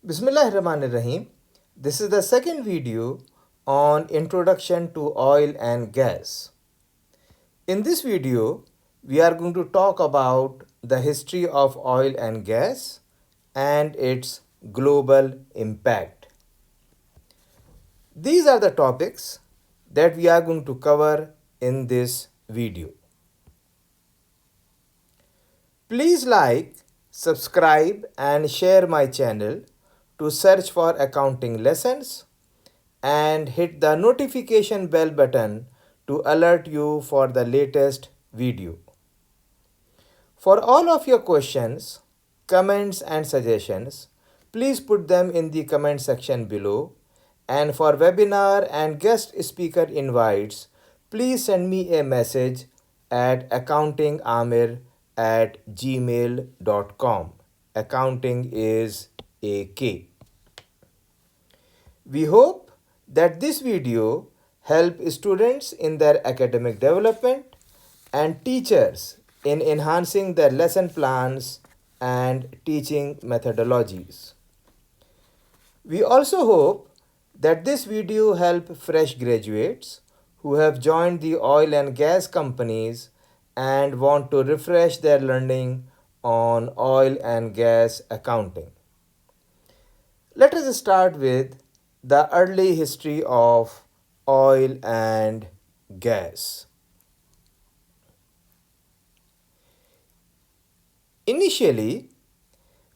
Bismillahirrahmanirrahim. This is the second video on introduction to oil and gas. In this video, we are going to talk about the history of oil and gas and its global impact. These are the topics that we are going to cover in this video. Please like, subscribe and share my channel to search for accounting lessons and hit the notification bell button to alert you for the latest video. For all of your questions, comments and suggestions, please put them in the comment section below. And for webinar and guest speaker invites, please send me a message at accountingamir@gmail.com. Accounting is AK. We hope that this video help students in their academic development and teachers in enhancing their lesson plans and teaching methodologies. We also hope that this video help fresh graduates who have joined the oil and gas companies and want to refresh their learning on oil and gas accounting. Let us start with the early history of oil and gas. Initially,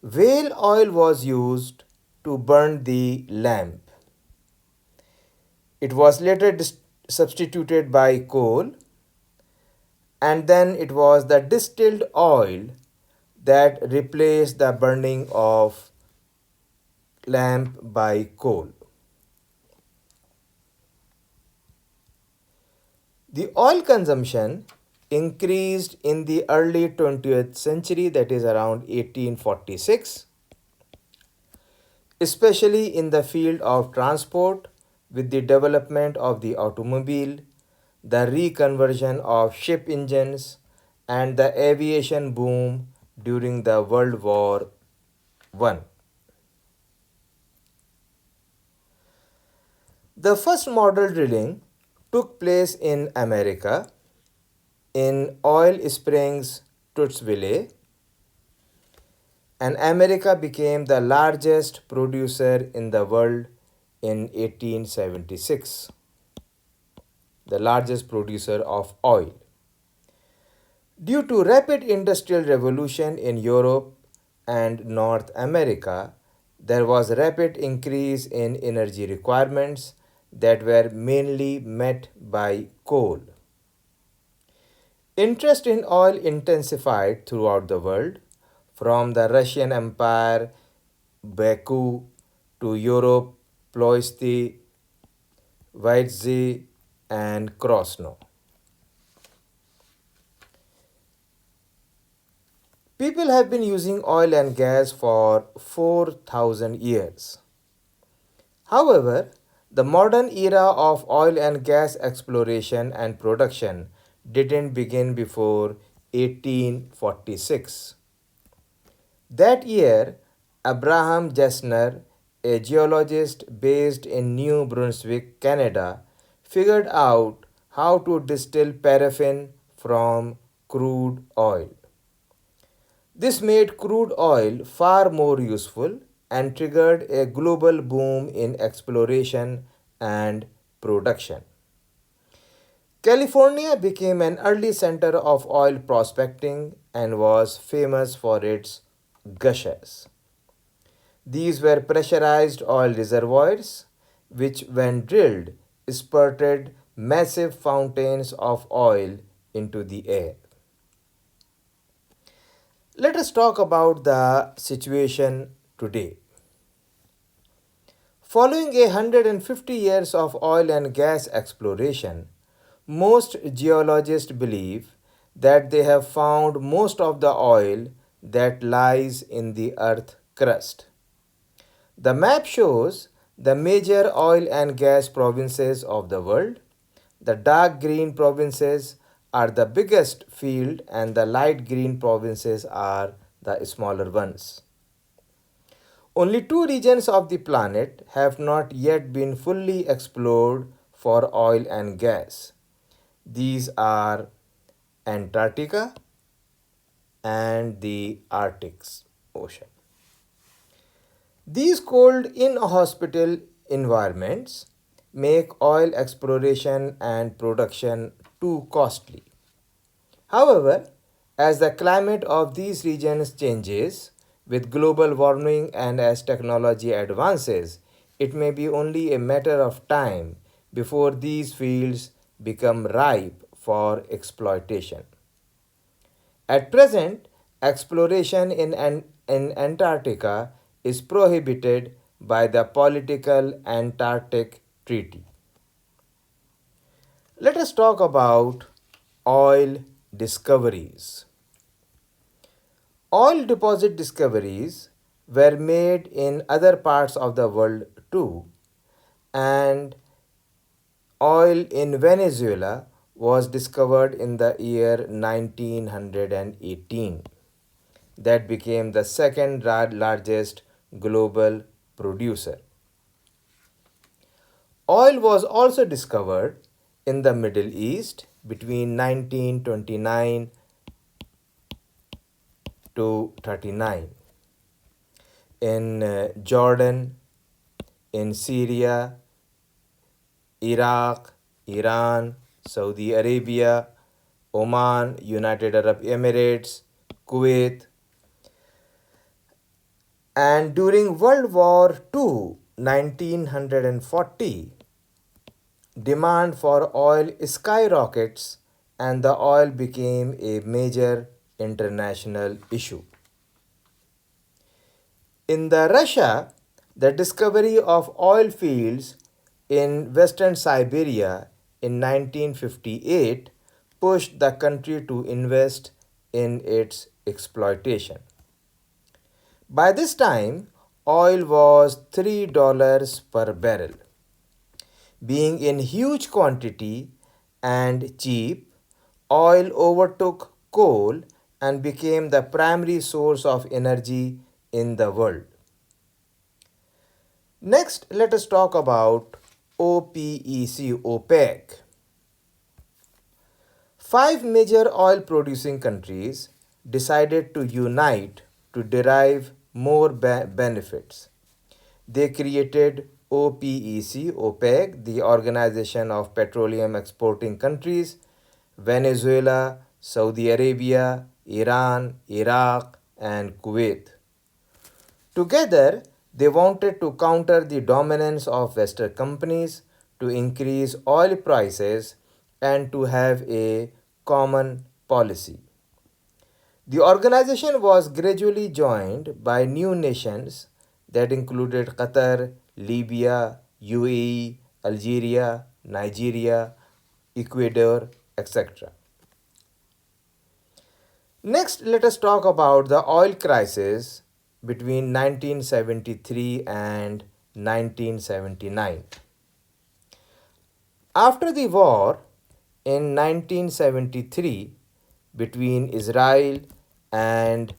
whale oil was used to burn the lamp. It was later substituted by coal, and then it was the distilled oil that replaced the burning of lamp by coal. The oil consumption increased in the early 20th century, that is around 1846, especially in the field of transport with the development of the automobile, the reconversion of ship engines, and the aviation boom during the World War I. The first model drilling took place in America in Oil Springs, Tutsville, and America became the largest producer in the world in 1876, the largest producer of oil. Due to rapid industrial revolution in Europe and North America, there was rapid increase in energy requirements that were mainly met by coal. Interest in oil intensified throughout the world, from the Russian Empire, Baku, to Europe, Ploesti, Weizen, and Krosno. People have been using oil and gas for 4,000 years. However, the modern era of oil and gas exploration and production didn't begin before 1846. That year, Abraham Gessner, a geologist based in New Brunswick, Canada, figured out how to distill paraffin from crude oil. This made crude oil far more useful and triggered a global boom in exploration and production. California became an early center of oil prospecting and was famous for its gushers. These were pressurized oil reservoirs which, when drilled, spurted massive fountains of oil into the air. Let us talk about the situation today. Following 150 years of oil and gas exploration, most geologists believe that they have found most of the oil that lies in the earth crust. The map shows the major oil and gas provinces of the world. The dark green provinces are the biggest field and the light green provinces are the smaller ones. Only two regions of the planet have not yet been fully explored for oil and gas. These are Antarctica and the Arctic Ocean. These cold, inhospitable environments make oil exploration and production too costly. However, as the climate of these regions changes with global warming and as technology advances, it may be only a matter of time before these fields become ripe for exploitation. At present, exploration in Antarctica is prohibited by the political Antarctic Treaty. Let us talk about oil discoveries. Oil deposit discoveries were made in other parts of the world too, and oil in Venezuela was discovered in the year 1918. That became the second largest global producer. Oil was also discovered in the Middle East between 1929 to 39, in Jordan, in Syria, Iraq, Iran, Saudi Arabia, Oman, United Arab Emirates, Kuwait. And during World War II, 1940, demand for oil skyrockets and the oil became a major international issue. In the Russia, the discovery of oil fields in western Siberia in 1958 pushed the country to invest in its exploitation. By this time, oil was $3 per barrel. Being in huge quantity and cheap, oil overtook coal and became the primary source of energy in the world. Next, let us talk about OPEC. Five major oil producing countries decided to unite to derive more benefits. They created OPEC, the Organization of Petroleum Exporting Countries, Venezuela, Saudi Arabia, Iran, Iraq, and Kuwait. Together, they wanted to counter the dominance of Western companies, to increase oil prices, and to have a common policy. The organization was gradually joined by new nations that included Qatar, Libya, UAE, Algeria, Nigeria, Ecuador, etc. Next, let us talk about the oil crisis between 1973 and 1979. After the war in 1973 between Israel and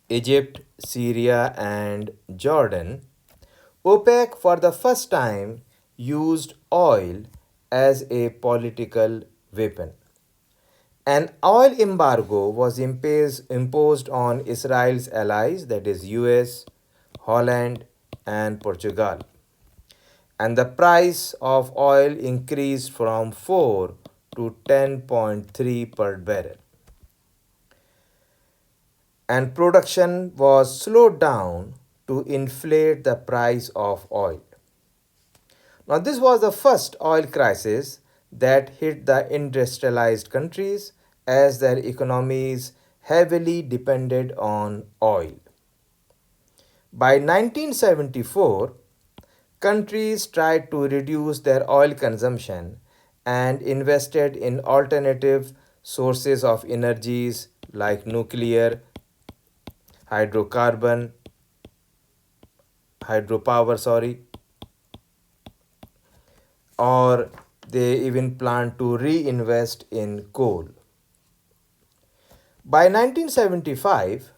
Egypt, Syria, and Jordan, OPEC for the first time used oil as a political weapon. An oil embargo was imposed on Israel's allies, that is, US, Holland, and Portugal. And the price of oil increased from 4 to 10.3 per barrel. And production was slowed down to inflate the price of oil. Now, this was the first oil crisis that hit the industrialized countries as their economies heavily depended on oil. By 1974, countries tried to reduce their oil consumption and invested in alternative sources of energies like nuclear, hydropower, or they even plan to reinvest in coal. By 1975,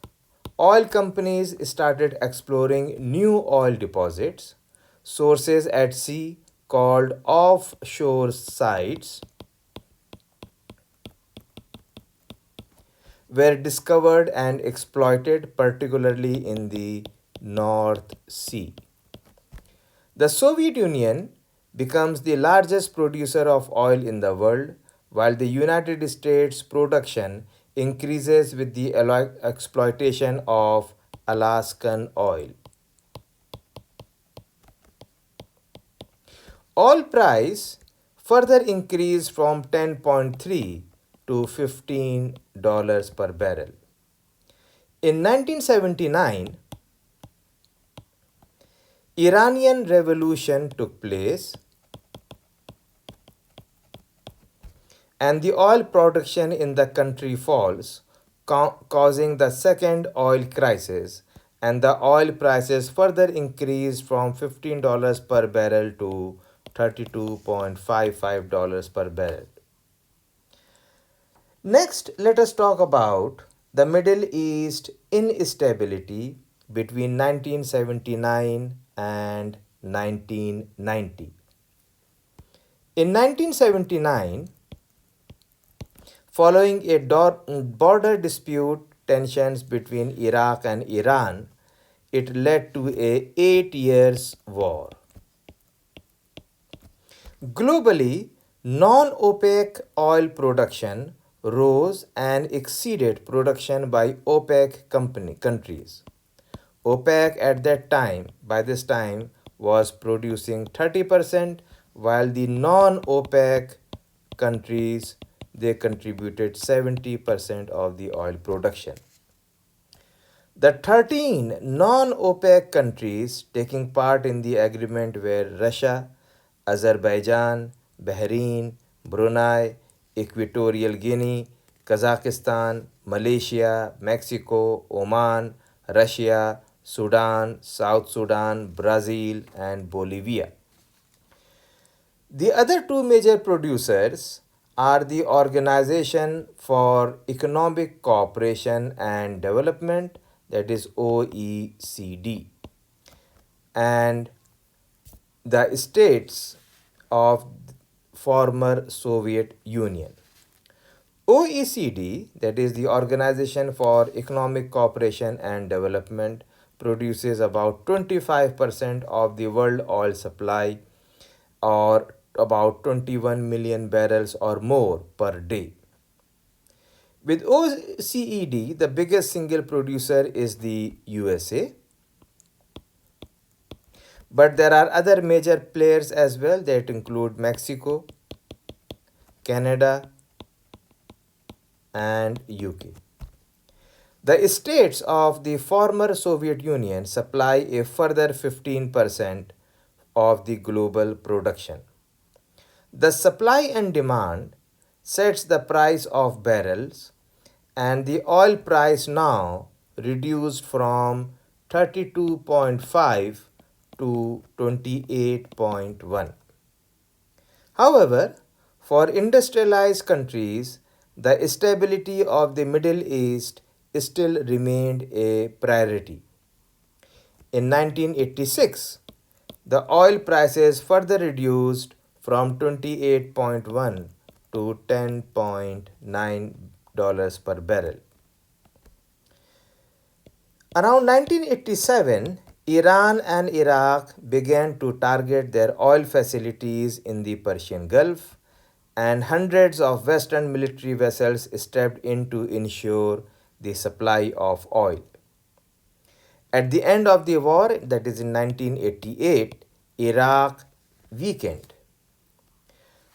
oil companies started exploring new oil deposits. Sources at sea called offshore sites were discovered and exploited, particularly in the North Sea. The Soviet Union becomes the largest producer of oil in the world, while the United States production increases with the exploitation of Alaskan oil. Oil price further increased from 10.3 to $15 per barrel. In 1979, Iranian Revolution took place and the oil production in the country falls, causing the second oil crisis, and the oil prices further increased from $15 per barrel to $32.55 per barrel. Next, let us talk about the Middle East instability between 1979 and 1990. In 1979, following a border dispute tensions between Iraq and Iran, it led to a 8 years war. Globally, non-OPEC oil production rose and exceeded production by OPEC countries. OPEC at that time, by this time, was producing 30%, while the non-OPEC countries, they contributed 70% of the oil production. The 13 non-OPEC countries taking part in the agreement were Russia, Azerbaijan, Bahrain, Brunei, Equatorial Guinea, Kazakhstan, Malaysia, Mexico, Oman, Russia, Sudan, South Sudan, Brazil, and Bolivia. The other two major producers are the Organization for Economic Cooperation and Development, that is OECD, and the states of former Soviet Union. OECD, that is the Organization for Economic Cooperation and Development, produces about 25% of the world oil supply, or about 21 million barrels or more per day. With OECD, the biggest single producer is the USA, but there are other major players as well that include Mexico, Canada, and UK. The states of the former Soviet Union supply a further 15% of the global production. The supply and demand sets the price of barrels, and the oil price now reduced from 32.5 to 28.1. However, for industrialized countries, the stability of the Middle East still remained a priority. In 1986, the oil prices further reduced from 28.1 to $10.9 per barrel. Around 1987, Iran and Iraq began to target their oil facilities in the Persian Gulf, and hundreds of Western military vessels stepped in to ensure the supply of oil. At the end of the war, that is in 1988, Iraq weakened.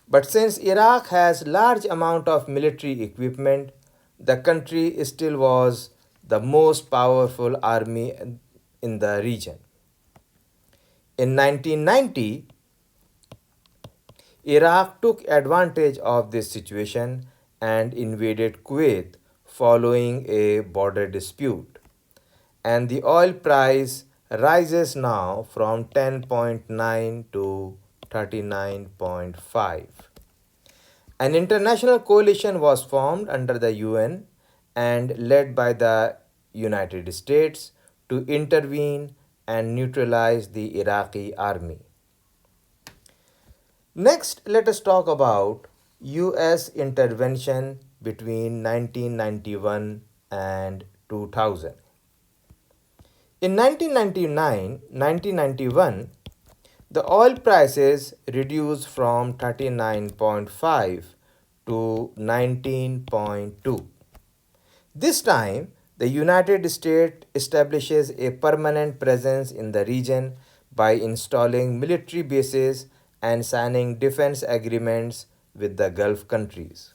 But since Iraq has large amount of military equipment, the country still was the most powerful army in the region. In 1990, Iraq took advantage of this situation and invaded Kuwait following a border dispute, and the oil price rises now from 10.9 to 39.5. An international coalition was formed under the UN and led by the United States to intervene and neutralize the Iraqi army. Next, let us talk about US intervention between 1991 and 2000. In 1991, the oil prices reduced from 39.5 to 19.2. This time, the United States establishes a permanent presence in the region by installing military bases and signing defense agreements with the Gulf countries.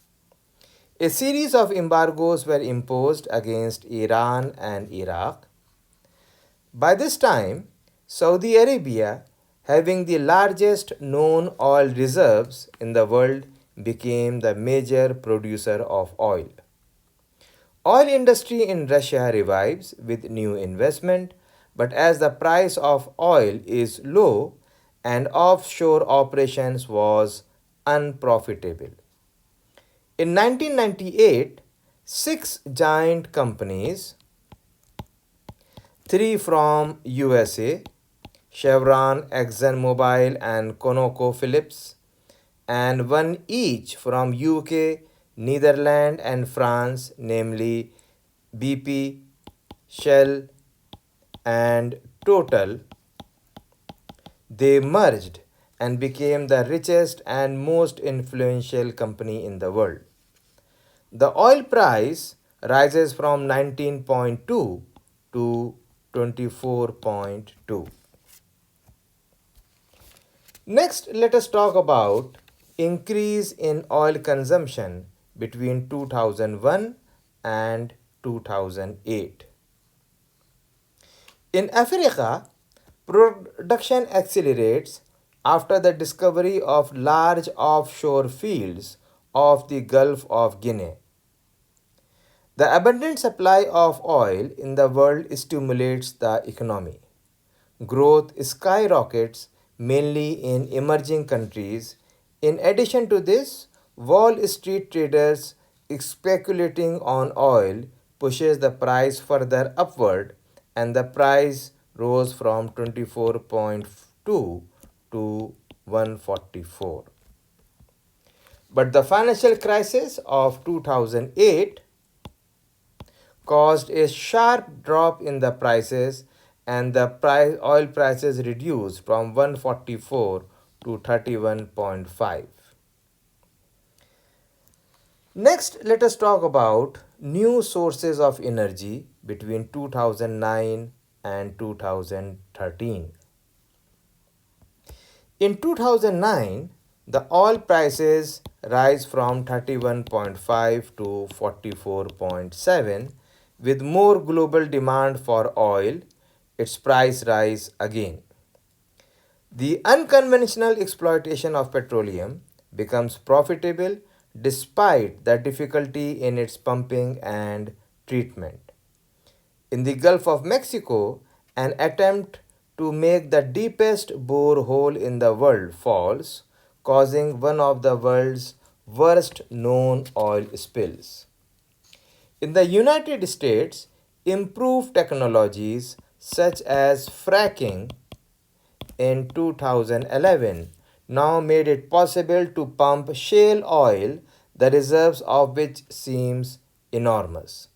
A series of embargoes were imposed against Iran and Iraq. By this time, Saudi Arabia, having the largest known oil reserves in the world, became the major producer of oil. Oil industry in Russia revives with new investment, but as the price of oil is low and offshore operations was unprofitable. In 1998, six giant companies, three from USA, Chevron, ExxonMobil and ConocoPhillips, and one each from UK, Netherlands and France, namely BP, Shell and Total, they merged and became the richest and most influential company in the world. The oil price rises from 19.2 to 24.2. Next, let us talk about increase in oil consumption between 2001 and 2008. In Africa, production accelerates after the discovery of large offshore fields off the Gulf of Guinea. The abundant supply of oil in the world stimulates the economy. Growth skyrockets mainly in emerging countries. In addition to this, Wall Street traders speculating on oil pushes the price further upward and the price rose from 24.2 to 144. But the financial crisis of 2008 caused a sharp drop in the prices and the oil prices reduced from 144 to 31.5. Next, let us talk about new sources of energy between 2009 and 2013. In 2009, the oil prices rise from 31.5 to 44.7. With more global demand for oil, its price rise again. The unconventional exploitation of petroleum becomes profitable despite the difficulty in its pumping and treatment. In the Gulf of Mexico, an attempt to make the deepest borehole in the world falls, causing one of the world's worst known oil spills. In the United States, improved technologies such as fracking in 2011 now made it possible to pump shale oil, the reserves of which seems enormous.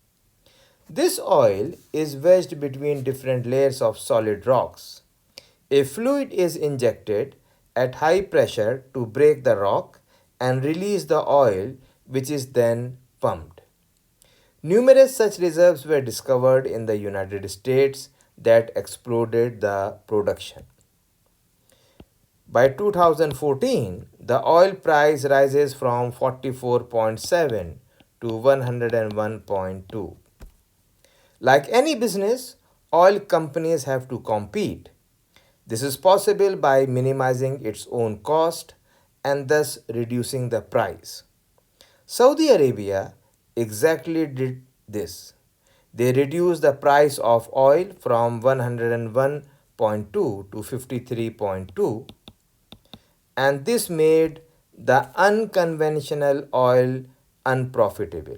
This oil is wedged between different layers of solid rocks. A fluid is injected at high pressure to break the rock and release the oil, which is then pumped. Numerous such reserves were discovered in the United States that exploded the production. By 2014, the oil price rises from 44.7 to 101.2. Like any business, oil companies have to compete. This is possible by minimizing its own cost and thus reducing the price. Saudi Arabia exactly did this. They reduced the price of oil from 101.2 to 53.2, and this made the unconventional oil unprofitable.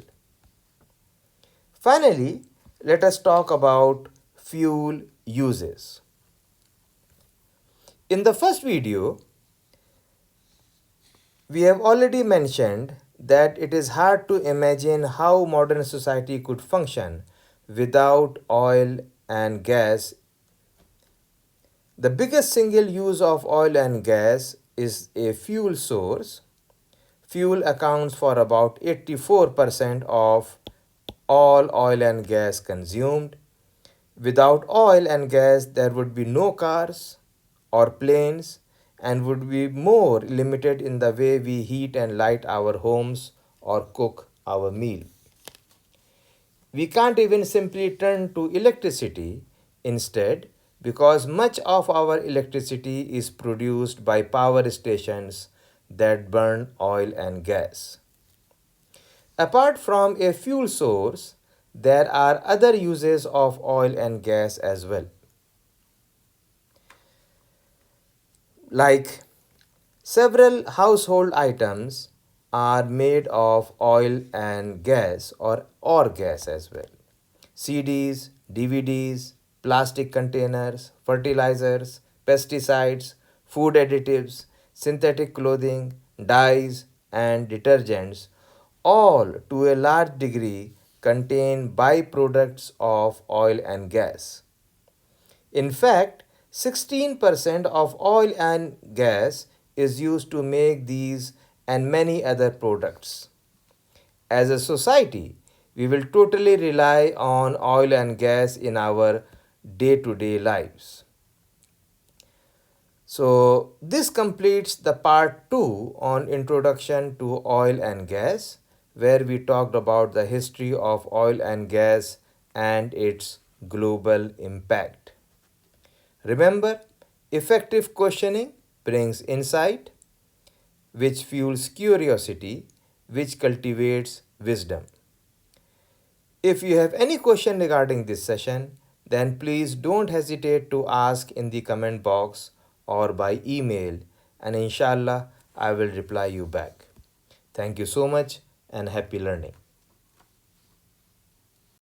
Finally, let us talk about fuel uses. In the first video, we have already mentioned that it is hard to imagine how modern society could function without oil and gas. The biggest single use of oil and gas is a fuel source. Fuel accounts for about 84% of all oil and gas consumed. Without oil and gas, there would be no cars or planes and would be more limited in the way we heat and light our homes or cook our meal. We can't even simply turn to electricity instead because much of our electricity is produced by power stations that burn oil and gas. Apart from a fuel source, there are other uses of oil and gas as well. Like several household items are made of oil and gas or gas as well. CDs, DVDs, plastic containers, fertilizers, pesticides, food additives, synthetic clothing, dyes, and detergents all to a large degree contain byproducts of oil and gas. In fact, 16% of oil and gas is used to make these and many other products. As a society, we will totally rely on oil and gas in our day-to-day lives. So, this completes the part 2 on introduction to oil and gas, where we talked about the history of oil and gas and its global impact. Remember, effective questioning brings insight, which fuels curiosity, which cultivates wisdom. If you have any question regarding this session, then please don't hesitate to ask in the comment box or by email, and inshallah I will reply you back. Thank you so much and happy learning.